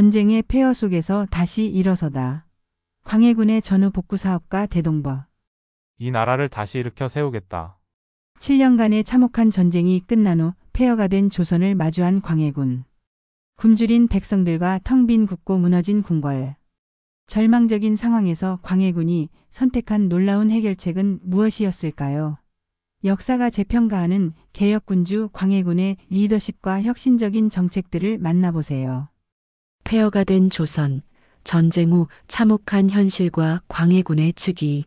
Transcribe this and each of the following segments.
전쟁의 폐허 속에서 다시 일어서다. 광해군의 전후 복구 사업과 대동법. 이 나라를 다시 일으켜 세우겠다. 7년간의 참혹한 전쟁이 끝난 후 폐허가 된 조선을 마주한 광해군. 굶주린 백성들과 텅 빈 국고 무너진 궁궐. 절망적인 상황에서 광해군이 선택한 놀라운 해결책은 무엇이었을까요? 역사가 재평가하는 개혁군주 광해군의 리더십과 혁신적인 정책들을 만나보세요. 폐허가 된 조선, 전쟁 후 참혹한 현실과 광해군의 즉위.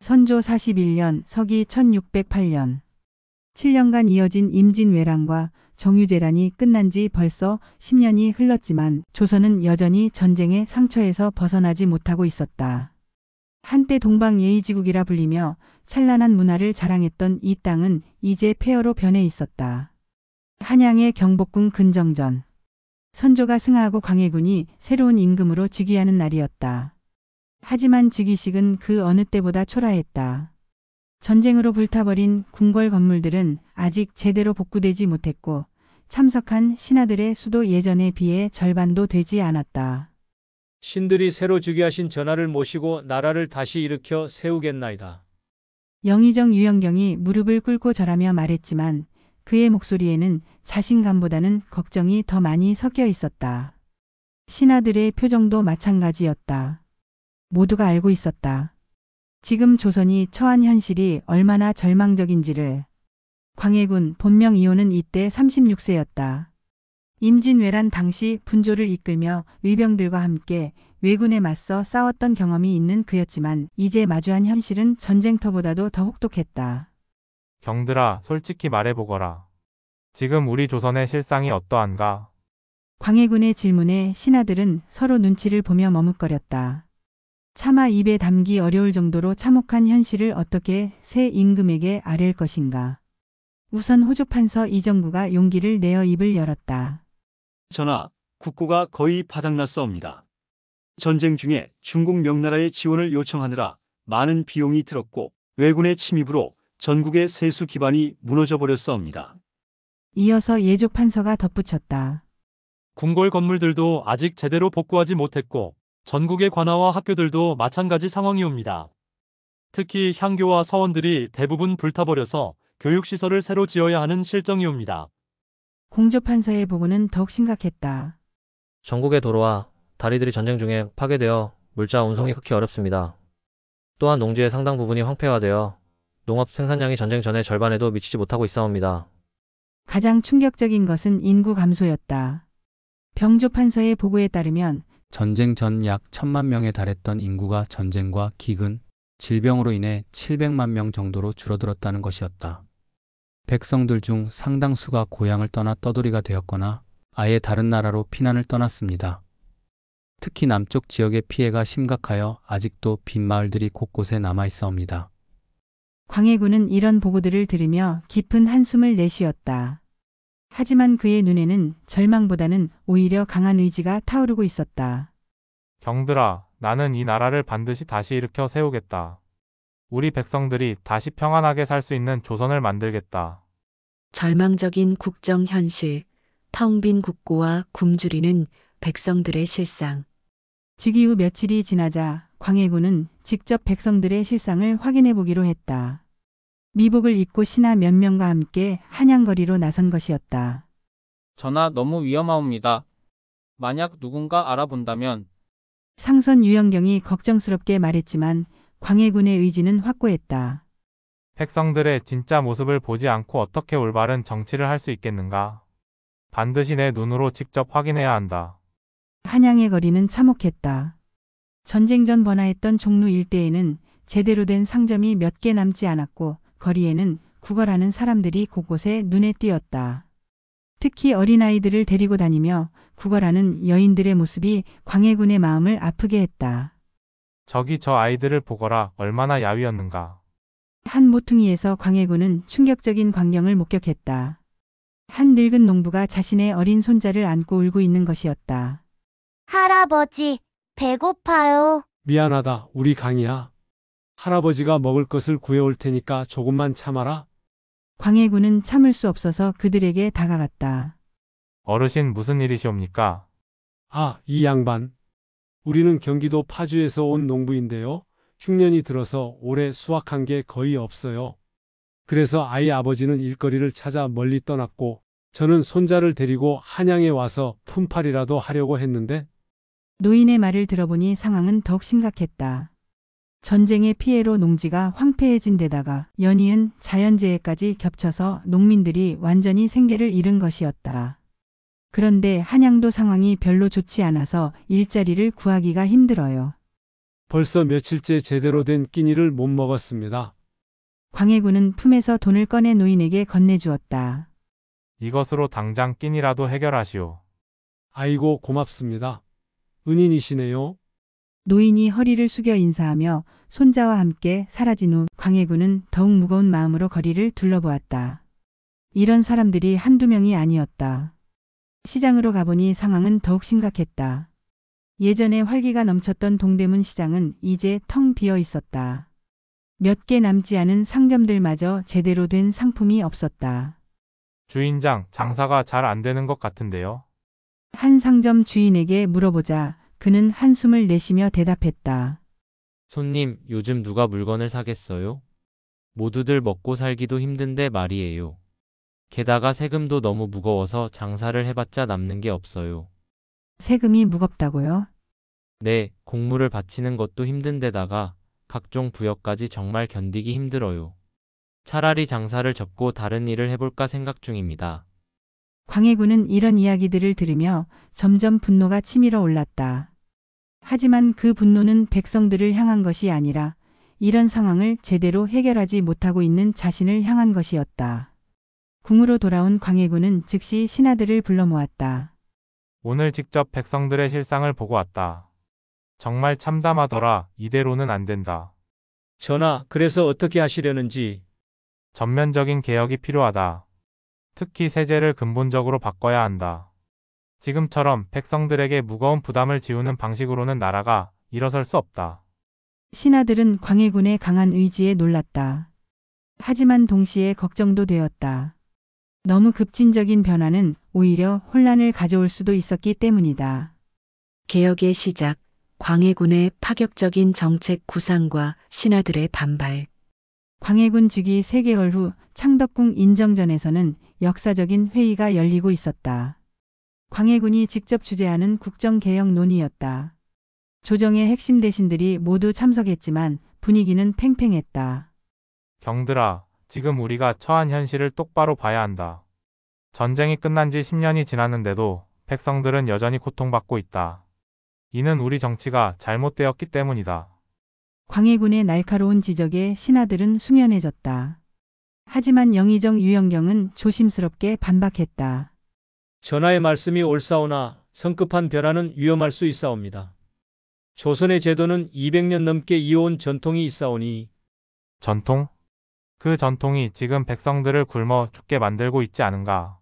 선조 41년, 서기 1608년. 7년간 이어진 임진왜란과 정유재란이 끝난 지 벌써 10년이 흘렀지만 조선은 여전히 전쟁의 상처에서 벗어나지 못하고 있었다. 한때 동방예의지국이라 불리며 찬란한 문화를 자랑했던 이 땅은 이제 폐허로 변해 있었다. 한양의 경복궁 근정전. 선조가 승하하고 광해군이 새로운 임금으로 즉위하는 날이었다. 하지만 즉위식은 그 어느 때보다 초라했다. 전쟁으로 불타버린 궁궐 건물들은 아직 제대로 복구되지 못했고 참석한 신하들의 수도 예전에 비해 절반도 되지 않았다. 신들이 새로 즉위하신 전하를 모시고 나라를 다시 일으켜 세우겠나이다. 영의정 유영경이 무릎을 꿇고 절하며 말했지만 그의 목소리에는 자신감보다는 걱정이 더 많이 섞여 있었다. 신하들의 표정도 마찬가지였다. 모두가 알고 있었다. 지금 조선이 처한 현실이 얼마나 절망적인지를. 광해군 본명 이호는 이때 36세였다. 임진왜란 당시 분조를 이끌며 의병들과 함께 왜군에 맞서 싸웠던 경험이 있는 그였지만 이제 마주한 현실은 전쟁터보다도 더 혹독했다. 경들아, 솔직히 말해보거라. 지금 우리 조선의 실상이 어떠한가? 광해군의 질문에 신하들은 서로 눈치를 보며 머뭇거렸다. 차마 입에 담기 어려울 정도로 참혹한 현실을 어떻게 새 임금에게 아뢰을 것인가. 우선 호조판서 이정구가 용기를 내어 입을 열었다. 전하, 국고가 거의 바닥났사옵니다. 전쟁 중에 중국 명나라의 지원을 요청하느라 많은 비용이 들었고 왜군의 침입으로 전국의 세수 기반이 무너져 버렸사옵니다. 이어서 예조판서가 덧붙였다. 궁궐 건물들도 아직 제대로 복구하지 못했고 전국의 관아와 학교들도 마찬가지 상황이옵니다. 특히 향교와 서원들이 대부분 불타버려서 교육시설을 새로 지어야 하는 실정이옵니다. 공조판서의 보고는 더욱 심각했다. 전국의 도로와 다리들이 전쟁 중에 파괴되어 물자 운송이 극히 어렵습니다. 또한 농지의 상당 부분이 황폐화되어 농업 생산량이 전쟁 전의 절반에도 미치지 못하고 있사옵니다. 가장 충격적인 것은 인구 감소였다. 병조판서의 보고에 따르면 전쟁 전 약 1000만 명에 달했던 인구가 전쟁과 기근, 질병으로 인해 700만 명 정도로 줄어들었다는 것이었다. 백성들 중 상당수가 고향을 떠나 떠돌이가 되었거나 아예 다른 나라로 피난을 떠났습니다. 특히 남쪽 지역의 피해가 심각하여 아직도 빈 마을들이 곳곳에 남아있사옵니다. 광해군은 이런 보고들을 들으며 깊은 한숨을 내쉬었다. 하지만 그의 눈에는 절망보다는 오히려 강한 의지가 타오르고 있었다. 경들아, 나는 이 나라를 반드시 다시 일으켜 세우겠다. 우리 백성들이 다시 평안하게 살 수 있는 조선을 만들겠다. 절망적인 국정 현실, 텅 빈 국고와 굶주리는 백성들의 실상. 즉위 후 며칠이 지나자 광해군은 직접 백성들의 실상을 확인해 보기로 했다. 미복을 입고 신하 몇 명과 함께 한양거리로 나선 것이었다. 전하, 너무 위험하옵니다. 만약 누군가 알아본다면. 상선 유영경이 걱정스럽게 말했지만 광해군의 의지는 확고했다. 백성들의 진짜 모습을 보지 않고 어떻게 올바른 정치를 할 수 있겠는가? 반드시 내 눈으로 직접 확인해야 한다. 한양의 거리는 참혹했다. 전쟁 전 번화했던 종로 일대에는 제대로 된 상점이 몇 개 남지 않았고 거리에는 구걸하는 사람들이 곳곳에 눈에 띄었다. 특히 어린아이들을 데리고 다니며 구걸하는 여인들의 모습이 광해군의 마음을 아프게 했다. 저기 저 아이들을 보거라, 얼마나 야위었는가. 한 모퉁이에서 광해군은 충격적인 광경을 목격했다. 한 늙은 농부가 자신의 어린 손자를 안고 울고 있는 것이었다. 할아버지, 배고파요. 미안하다, 우리 강이야. 할아버지가 먹을 것을 구해올 테니까 조금만 참아라. 광해군은 참을 수 없어서 그들에게 다가갔다. 어르신, 무슨 일이시옵니까? 아, 이 양반. 우리는 경기도 파주에서 온 농부인데요. 흉년이 들어서 올해 수확한 게 거의 없어요. 그래서 아이 아버지는 일거리를 찾아 멀리 떠났고 저는 손자를 데리고 한양에 와서 품팔이라도 하려고 했는데 노인의 말을 들어보니 상황은 더욱 심각했다. 전쟁의 피해로 농지가 황폐해진 데다가 연이은 자연재해까지 겹쳐서 농민들이 완전히 생계를 잃은 것이었다. 그런데 한양도 상황이 별로 좋지 않아서 일자리를 구하기가 힘들어요. 벌써 며칠째 제대로 된 끼니를 못 먹었습니다. 광해군은 품에서 돈을 꺼내 노인에게 건네주었다. 이것으로 당장 끼니라도 해결하시오. 아이고 고맙습니다. 은인이시네요. 노인이 허리를 숙여 인사하며 손자와 함께 사라진 후 광해군은 더욱 무거운 마음으로 거리를 둘러보았다. 이런 사람들이 한두 명이 아니었다. 시장으로 가보니 상황은 더욱 심각했다. 예전에 활기가 넘쳤던 동대문 시장은 이제 텅 비어 있었다. 몇 개 남지 않은 상점들마저 제대로 된 상품이 없었다. 주인장, 장사가 잘 안 되는 것 같은데요. 한 상점 주인에게 물어보자 그는 한숨을 내쉬며 대답했다. 손님, 요즘 누가 물건을 사겠어요? 모두들 먹고 살기도 힘든데 말이에요. 게다가 세금도 너무 무거워서 장사를 해봤자 남는 게 없어요. 세금이 무겁다고요? 네, 공물을 바치는 것도 힘든데다가 각종 부역까지 정말 견디기 힘들어요. 차라리 장사를 접고 다른 일을 해볼까 생각 중입니다. 광해군은 이런 이야기들을 들으며 점점 분노가 치밀어 올랐다. 하지만 그 분노는 백성들을 향한 것이 아니라 이런 상황을 제대로 해결하지 못하고 있는 자신을 향한 것이었다. 궁으로 돌아온 광해군은 즉시 신하들을 불러 모았다. 오늘 직접 백성들의 실상을 보고 왔다. 정말 참담하더라. 이대로는 안 된다. 전하, 그래서 어떻게 하시려는지. 전면적인 개혁이 필요하다. 특히 세제를 근본적으로 바꿔야 한다. 지금처럼 백성들에게 무거운 부담을 지우는 방식으로는 나라가 일어설 수 없다. 신하들은 광해군의 강한 의지에 놀랐다. 하지만 동시에 걱정도 되었다. 너무 급진적인 변화는 오히려 혼란을 가져올 수도 있었기 때문이다. 개혁의 시작, 광해군의 파격적인 정책 구상과 신하들의 반발. 광해군 즉위 3개월 후 창덕궁 인정전에서는 역사적인 회의가 열리고 있었다. 광해군이 직접 주재하는 국정개혁 논의였다. 조정의 핵심 대신들이 모두 참석했지만 분위기는 팽팽했다. 경들아, 지금 우리가 처한 현실을 똑바로 봐야 한다. 전쟁이 끝난 지 10년이 지났는데도 백성들은 여전히 고통받고 있다. 이는 우리 정치가 잘못되었기 때문이다. 광해군의 날카로운 지적에 신하들은 숙연해졌다. 하지만 영의정 유영경은 조심스럽게 반박했다. 전하의 말씀이 옳사오나 성급한 변화는 위험할 수 있사옵니다. 조선의 제도는 200년 넘게 이어온 전통이 있사오니. 전통? 그 전통이 지금 백성들을 굶어 죽게 만들고 있지 않은가?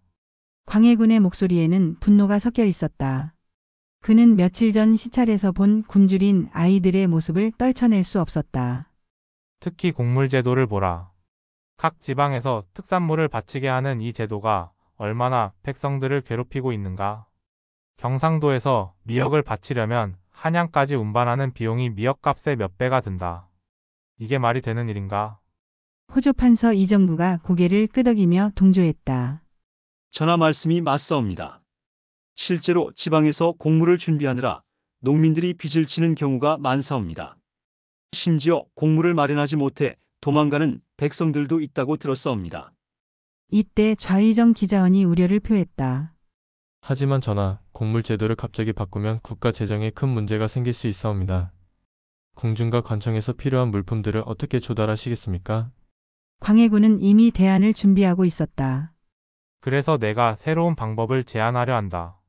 광해군의 목소리에는 분노가 섞여 있었다. 그는 며칠 전 시찰에서 본 굶주린 아이들의 모습을 떨쳐낼 수 없었다. 특히 곡물제도를 보라. 각 지방에서 특산물을 바치게 하는 이 제도가 얼마나 백성들을 괴롭히고 있는가? 경상도에서 미역을 바치려면 한양까지 운반하는 비용이 미역값의 몇 배가 든다. 이게 말이 되는 일인가? 호조판서 이정부가 고개를 끄덕이며 동조했다. 전하 말씀이 맞사옵니다. 실제로 지방에서 곡물을 준비하느라 농민들이 빚을 지는 경우가 많사옵니다. 심지어 곡물을 마련하지 못해 도망가는 백성들도 있다고 들었사옵니다. 이때 좌의정 기자원이 우려를 표했다. 하지만 전하, 곡물 제도를 갑자기 바꾸면 국가 재정에 큰 문제가 생길 수 있사옵니다. 궁중과 관청에서 필요한 물품들을 어떻게 조달하시겠습니까? 광해군은 이미 대안을 준비하고 있었다. 그래서 내가 새로운 방법을 제안하려 한다.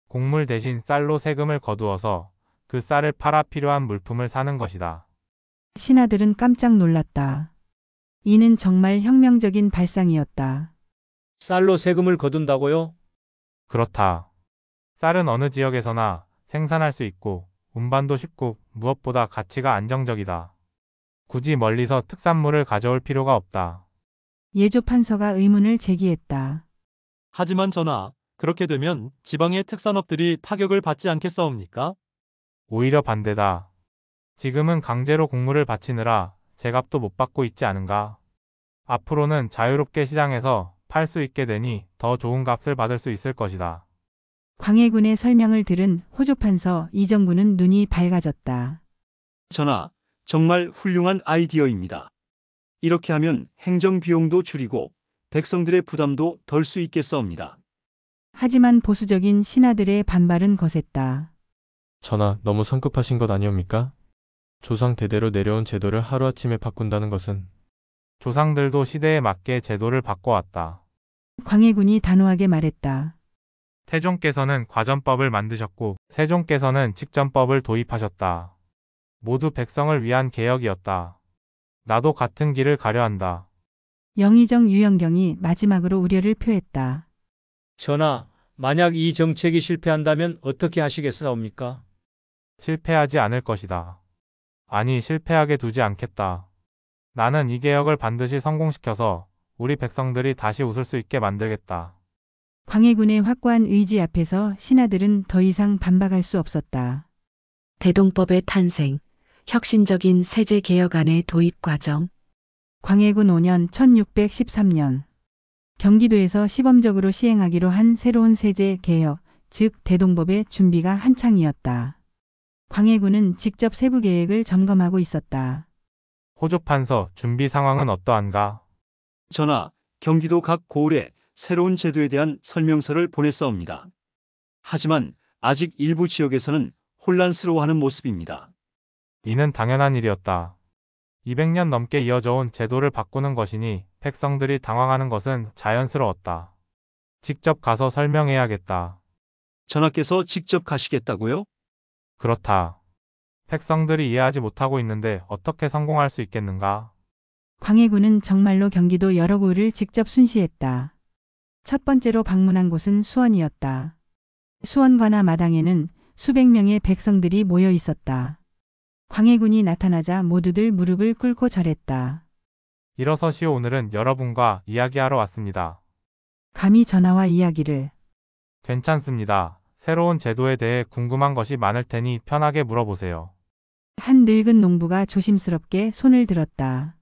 곡물 대신 쌀로 세금을 거두어서 그 쌀을 팔아 필요한 물품을 사는 것이다. 신하들은 깜짝 놀랐다. 이는 정말 혁명적인 발상이었다. 쌀로 세금을 거둔다고요? 그렇다. 쌀은 어느 지역에서나 생산할 수 있고 운반도 쉽고 무엇보다 가치가 안정적이다. 굳이 멀리서 특산물을 가져올 필요가 없다. 예조판서가 의문을 제기했다. 하지만 전하, 그렇게 되면 지방의 특산업들이 타격을 받지 않겠사옵니까? 오히려 반대다. 지금은 강제로 곡물을 바치느라 제값도 못 받고 있지 않은가. 앞으로는 자유롭게 시장에서 팔 수 있게 되니 더 좋은 값을 받을 수 있을 것이다. 광해군의 설명을 들은 호조판서 이정구는 눈이 밝아졌다. 전하, 정말 훌륭한 아이디어입니다. 이렇게 하면 행정 비용도 줄이고 백성들의 부담도 덜 수 있겠사옵니다. 하지만 보수적인 신하들의 반발은 거셌다. 전하, 너무 성급하신 것 아니옵니까? 조상 대대로 내려온 제도를 하루아침에 바꾼다는 것은 조상들도 시대에 맞게 제도를 바꿔왔다. 광해군이 단호하게 말했다. 태종께서는 과전법을 만드셨고 세종께서는 직전법을 도입하셨다. 모두 백성을 위한 개혁이었다. 나도 같은 길을 가려 한다. 영의정 유영경이 마지막으로 우려를 표했다. 전하, 만약 이 정책이 실패한다면 어떻게 하시겠사옵니까? 실패하지 않을 것이다. 아니, 실패하게 두지 않겠다. 나는 이 개혁을 반드시 성공시켜서 우리 백성들이 다시 웃을 수 있게 만들겠다. 광해군의 확고한 의지 앞에서 신하들은 더 이상 반박할 수 없었다. 대동법의 탄생, 혁신적인 세제 개혁안의 도입 과정. 광해군 5년 1613년 경기도에서 시범적으로 시행하기로 한 새로운 세제 개혁, 즉 대동법의 준비가 한창이었다. 광해군은 직접 세부 계획을 점검하고 있었다. 호조판서 준비 상황은 어떠한가? 전하, 경기도 각 고을에 새로운 제도에 대한 설명서를 보냈사옵니다. 하지만 아직 일부 지역에서는 혼란스러워하는 모습입니다. 이는 당연한 일이었다. 200년 넘게 이어져온 제도를 바꾸는 것이니 백성들이 당황하는 것은 자연스러웠다. 직접 가서 설명해야겠다. 전하께서 직접 가시겠다고요? 그렇다. 백성들이 이해하지 못하고 있는데 어떻게 성공할 수 있겠는가? 광해군은 정말로 경기도 여러 구를 직접 순시했다. 첫 번째로 방문한 곳은 수원이었다. 수원 관아 마당에는 수백 명의 백성들이 모여 있었다. 광해군이 나타나자 모두들 무릎을 꿇고 절했다. 일어서시오. 오늘은 여러분과 이야기하러 왔습니다. 감히 전하와 이야기를. 괜찮습니다. 새로운 제도에 대해 궁금한 것이 많을 테니 편하게 물어보세요. 한 늙은 농부가 조심스럽게 손을 들었다.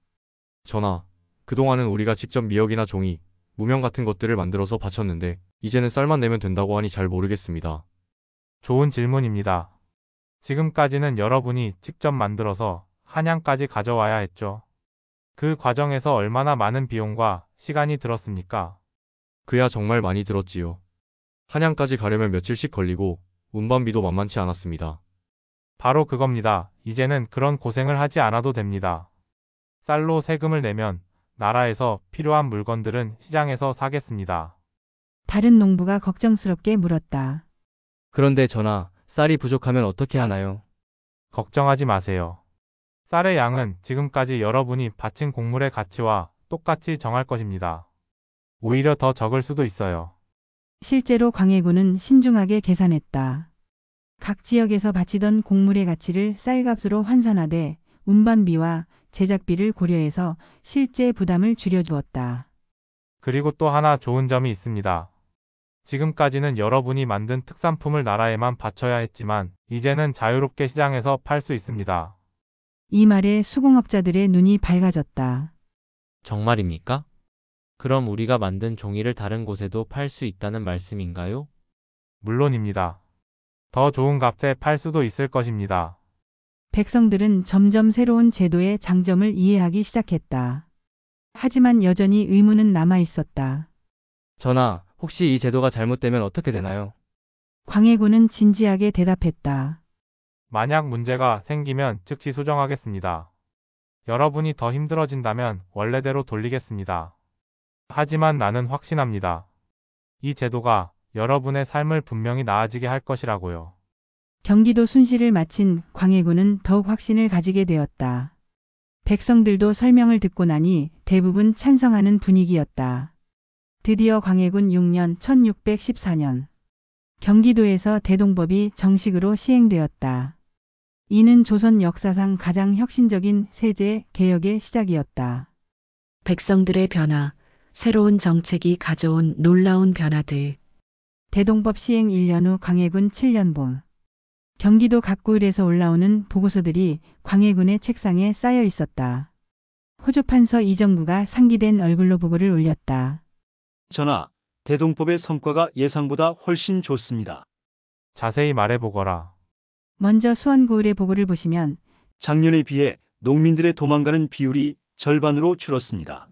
전하, 그동안은 우리가 직접 미역이나 종이, 무명 같은 것들을 만들어서 바쳤는데 이제는 쌀만 내면 된다고 하니 잘 모르겠습니다. 좋은 질문입니다. 지금까지는 여러분이 직접 만들어서 한양까지 가져와야 했죠. 그 과정에서 얼마나 많은 비용과 시간이 들었습니까? 그야 정말 많이 들었지요. 한양까지 가려면 며칠씩 걸리고 운반비도 만만치 않았습니다. 바로 그겁니다. 이제는 그런 고생을 하지 않아도 됩니다. 쌀로 세금을 내면 나라에서 필요한 물건들은 시장에서 사겠습니다. 다른 농부가 걱정스럽게 물었다. 그런데 전하, 쌀이 부족하면 어떻게 하나요? 걱정하지 마세요. 쌀의 양은 지금까지 여러분이 바친 곡물의 가치와 똑같이 정할 것입니다. 오히려 더 적을 수도 있어요. 실제로 광해군은 신중하게 계산했다. 각 지역에서 바치던 곡물의 가치를 쌀값으로 환산하되 운반비와 제작비를 고려해서 실제 부담을 줄여주었다. 그리고 또 하나 좋은 점이 있습니다. 지금까지는 여러분이 만든 특산품을 나라에만 바쳐야 했지만 이제는 자유롭게 시장에서 팔 수 있습니다. 이 말에 수공업자들의 눈이 밝아졌다. 정말입니까? 그럼 우리가 만든 종이를 다른 곳에도 팔 수 있다는 말씀인가요? 물론입니다. 더 좋은 값에 팔 수도 있을 것입니다. 백성들은 점점 새로운 제도의 장점을 이해하기 시작했다. 하지만 여전히 의문은 남아 있었다. 전하, 혹시 이 제도가 잘못되면 어떻게 되나요? 광해군은 진지하게 대답했다. 만약 문제가 생기면 즉시 수정하겠습니다. 여러분이 더 힘들어진다면 원래대로 돌리겠습니다. 하지만 나는 확신합니다. 이 제도가 여러분의 삶을 분명히 나아지게 할 것이라고요. 경기도 순시를 마친 광해군은 더욱 확신을 가지게 되었다. 백성들도 설명을 듣고 나니 대부분 찬성하는 분위기였다. 드디어 광해군 6년 1614년 경기도에서 대동법이 정식으로 시행되었다. 이는 조선 역사상 가장 혁신적인 세제 개혁의 시작이었다. 백성들의 변화, 새로운 정책이 가져온 놀라운 변화들. 대동법 시행 1년 후 광해군 7년 봄. 경기도 각구을에서 올라오는 보고서들이 광해군의 책상에 쌓여 있었다. 호조판서 이정구가 상기된 얼굴로 보고를 올렸다. 전하, 대동법의 성과가 예상보다 훨씬 좋습니다. 자세히 말해보거라. 먼저 수원고을의 보고를 보시면 작년에 비해 농민들의 도망가는 비율이 절반으로 줄었습니다.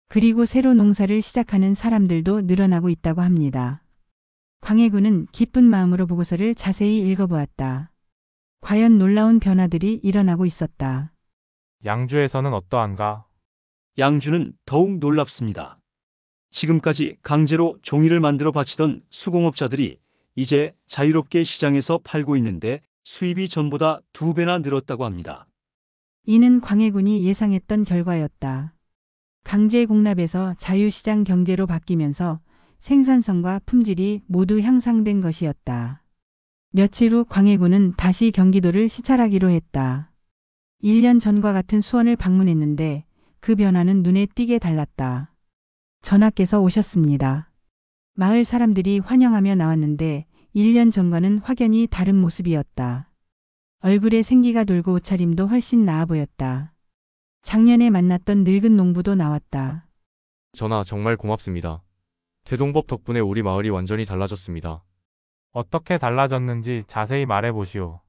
그리고 새로 농사를 시작하는 사람들도 늘어나고 있다고 합니다. 광해군은 기쁜 마음으로 보고서를 자세히 읽어보았다. 과연 놀라운 변화들이 일어나고 있었다. 양주에서는 어떠한가? 양주는 더욱 놀랍습니다. 지금까지 강제로 종이를 만들어 바치던 수공업자들이 이제 자유롭게 시장에서 팔고 있는데 수입이 전보다 2배나 늘었다고 합니다. 이는 광해군이 예상했던 결과였다. 강제 공납에서 자유시장 경제로 바뀌면서 생산성과 품질이 모두 향상된 것이었다. 며칠 후 광해군은 다시 경기도를 시찰하기로 했다. 1년 전과 같은 수원을 방문했는데 그 변화는 눈에 띄게 달랐다. 전하께서 오셨습니다. 마을 사람들이 환영하며 나왔는데 1년 전과는 확연히 다른 모습이었다. 얼굴에 생기가 돌고 옷차림도 훨씬 나아 보였다. 작년에 만났던 늙은 농부도 나왔다. 전하, 정말 고맙습니다. 대동법 덕분에 우리 마을이 완전히 달라졌습니다. 어떻게 달라졌는지 자세히 말해보시오.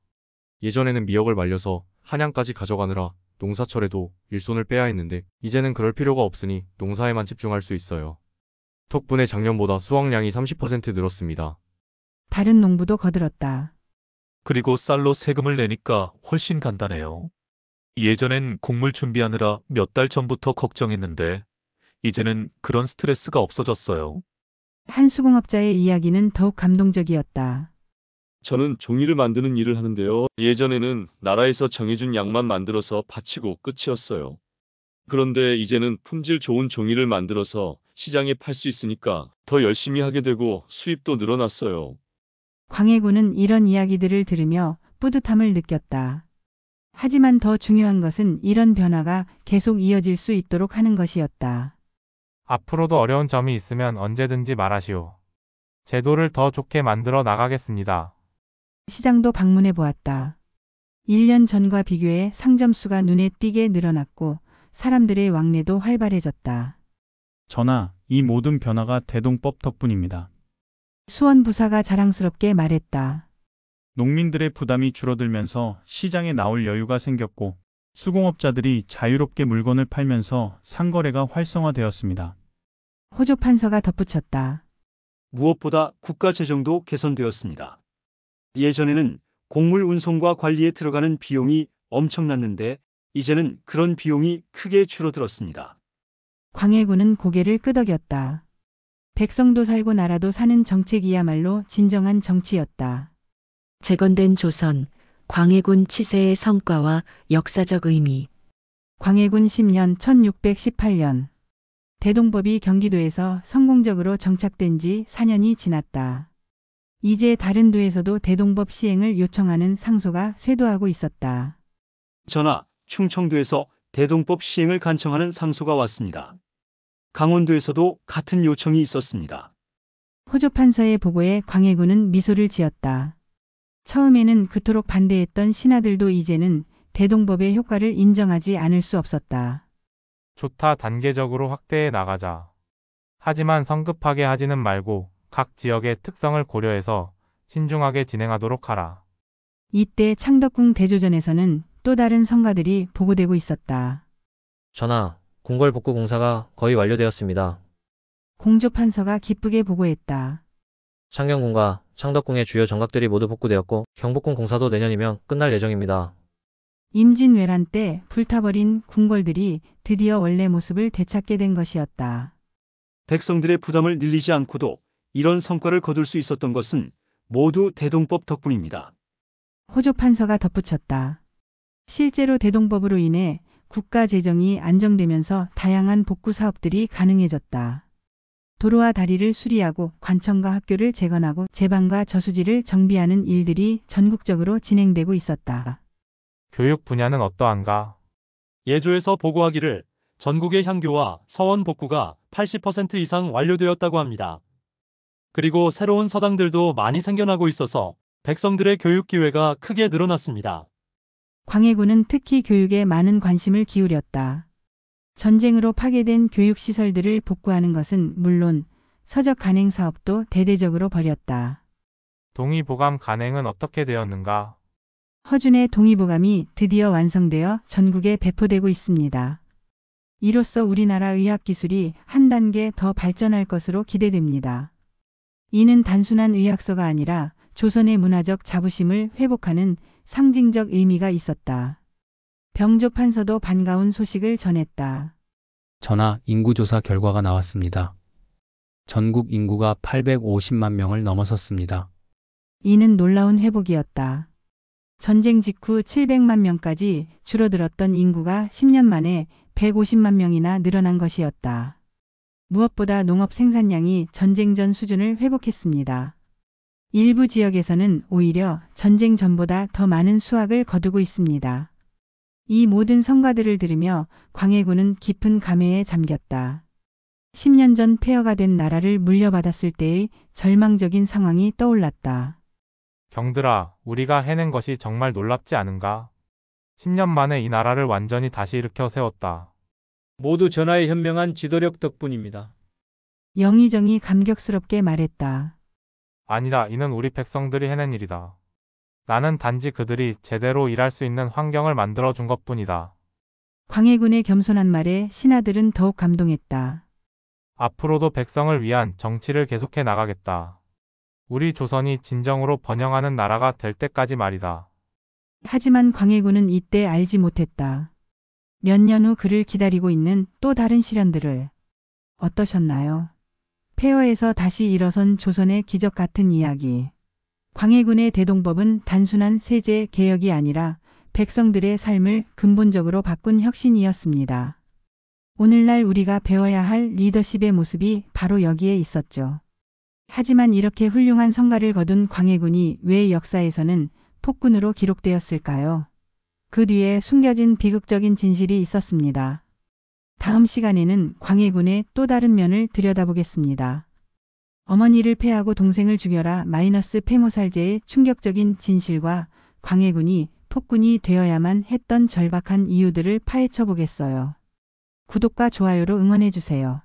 예전에는 미역을 말려서 한양까지 가져가느라 농사철에도 일손을 빼야 했는데 이제는 그럴 필요가 없으니 농사에만 집중할 수 있어요. 덕분에 작년보다 수확량이 30% 늘었습니다. 다른 농부도 거들었다. 그리고 쌀로 세금을 내니까 훨씬 간단해요. 예전엔 곡물 준비하느라 몇 달 전부터 걱정했는데 이제는 그런 스트레스가 없어졌어요. 한 수공업자의 이야기는 더욱 감동적이었다. 저는 종이를 만드는 일을 하는데요. 예전에는 나라에서 정해준 양만 만들어서 바치고 끝이었어요. 그런데 이제는 품질 좋은 종이를 만들어서 시장에 팔 수 있으니까 더 열심히 하게 되고 수입도 늘어났어요. 광해군은 이런 이야기들을 들으며 뿌듯함을 느꼈다. 하지만 더 중요한 것은 이런 변화가 계속 이어질 수 있도록 하는 것이었다. 앞으로도 어려운 점이 있으면 언제든지 말하시오. 제도를 더 좋게 만들어 나가겠습니다. 시장도 방문해 보았다. 1년 전과 비교해 상점수가 눈에 띄게 늘어났고 사람들의 왕래도 활발해졌다. 전하, 이 모든 변화가 대동법 덕분입니다. 수원부사가 자랑스럽게 말했다. 농민들의 부담이 줄어들면서 시장에 나올 여유가 생겼고 수공업자들이 자유롭게 물건을 팔면서 상거래가 활성화되었습니다. 호조판서가 덧붙였다. 무엇보다 국가 재정도 개선되었습니다. 예전에는 곡물 운송과 관리에 들어가는 비용이 엄청났는데 이제는 그런 비용이 크게 줄어들었습니다. 광해군은 고개를 끄덕였다. 백성도 살고 나라도 사는 정책이야말로 진정한 정치였다. 재건된 조선, 광해군 치세의 성과와 역사적 의미. 광해군 10년 1618년. 대동법이 경기도에서 성공적으로 정착된 지 4년이 지났다. 이제 다른 도에서도 대동법 시행을 요청하는 상소가 쇄도하고 있었다. 전하, 충청도에서 대동법 시행을 간청하는 상소가 왔습니다. 강원도에서도 같은 요청이 있었습니다. 호조판서의 보고에 광해군은 미소를 지었다. 처음에는 그토록 반대했던 신하들도 이제는 대동법의 효과를 인정하지 않을 수 없었다. 좋다, 단계적으로 확대해 나가자. 하지만 성급하게 하지는 말고 각 지역의 특성을 고려해서 신중하게 진행하도록 하라. 이때 창덕궁 대조전에서는 또 다른 성과들이 보고되고 있었다. 전하, 궁궐 복구 공사가 거의 완료되었습니다. 공조판서가 기쁘게 보고했다. 창경궁과 창덕궁의 주요 정각들이 모두 복구되었고 경복궁 공사도 내년이면 끝날 예정입니다. 임진왜란 때 불타버린 궁궐들이 드디어 원래 모습을 되찾게 된 것이었다. 백성들의 부담을 늘리지 않고도 이런 성과를 거둘 수 있었던 것은 모두 대동법 덕분입니다. 호조판서가 덧붙였다. 실제로 대동법으로 인해 국가 재정이 안정되면서 다양한 복구 사업들이 가능해졌다. 도로와 다리를 수리하고 관청과 학교를 재건하고 제방과 저수지를 정비하는 일들이 전국적으로 진행되고 있었다. 교육 분야는 어떠한가? 예조에서 보고하기를 전국의 향교와 서원 복구가 80% 이상 완료되었다고 합니다. 그리고 새로운 서당들도 많이 생겨나고 있어서 백성들의 교육 기회가 크게 늘어났습니다. 광해군은 특히 교육에 많은 관심을 기울였다. 전쟁으로 파괴된 교육시설들을 복구하는 것은 물론 서적 간행 사업도 대대적으로 벌였다. 동의보감 간행은 어떻게 되었는가? 허준의 동의보감이 드디어 완성되어 전국에 배포되고 있습니다. 이로써 우리나라 의학기술이 한 단계 더 발전할 것으로 기대됩니다. 이는 단순한 의학서가 아니라 조선의 문화적 자부심을 회복하는 상징적 의미가 있었다. 병조 판서도 반가운 소식을 전했다. 전하, 인구조사 결과가 나왔습니다. 전국 인구가 850만 명을 넘어섰습니다. 이는 놀라운 회복이었다. 전쟁 직후 700만 명까지 줄어들었던 인구가 10년 만에 150만 명이나 늘어난 것이었다. 무엇보다 농업 생산량이 전쟁 전 수준을 회복했습니다. 일부 지역에서는 오히려 전쟁 전보다 더 많은 수확을 거두고 있습니다. 이 모든 성과들을 들으며 광해군은 깊은 감회에 잠겼다. 10년 전 폐허가 된 나라를 물려받았을 때의 절망적인 상황이 떠올랐다. 경들아, 우리가 해낸 것이 정말 놀랍지 않은가? 10년 만에 이 나라를 완전히 다시 일으켜 세웠다. 모두 전하의 현명한 지도력 덕분입니다. 영의정이 감격스럽게 말했다. 아니다, 이는 우리 백성들이 해낸 일이다. 나는 단지 그들이 제대로 일할 수 있는 환경을 만들어준 것뿐이다. 광해군의 겸손한 말에 신하들은 더욱 감동했다. 앞으로도 백성을 위한 정치를 계속해 나가겠다. 우리 조선이 진정으로 번영하는 나라가 될 때까지 말이다. 하지만 광해군은 이때 알지 못했다. 몇 년 후 그를 기다리고 있는 또 다른 시련들을. 어떠셨나요? 폐허에서 다시 일어선 조선의 기적 같은 이야기. 광해군의 대동법은 단순한 세제 개혁이 아니라 백성들의 삶을 근본적으로 바꾼 혁신이었습니다. 오늘날 우리가 배워야 할 리더십의 모습이 바로 여기에 있었죠. 하지만 이렇게 훌륭한 성과를 거둔 광해군이 왜 역사에서는 폭군으로 기록되었을까요? 그 뒤에 숨겨진 비극적인 진실이 있었습니다. 다음 시간에는 광해군의 또 다른 면을 들여다보겠습니다. 어머니를 패하고 동생을 죽여라 마이너스 폐모살제의 충격적인 진실과 광해군이 폭군이 되어야만 했던 절박한 이유들을 파헤쳐 보겠어요. 구독과 좋아요로 응원해 주세요.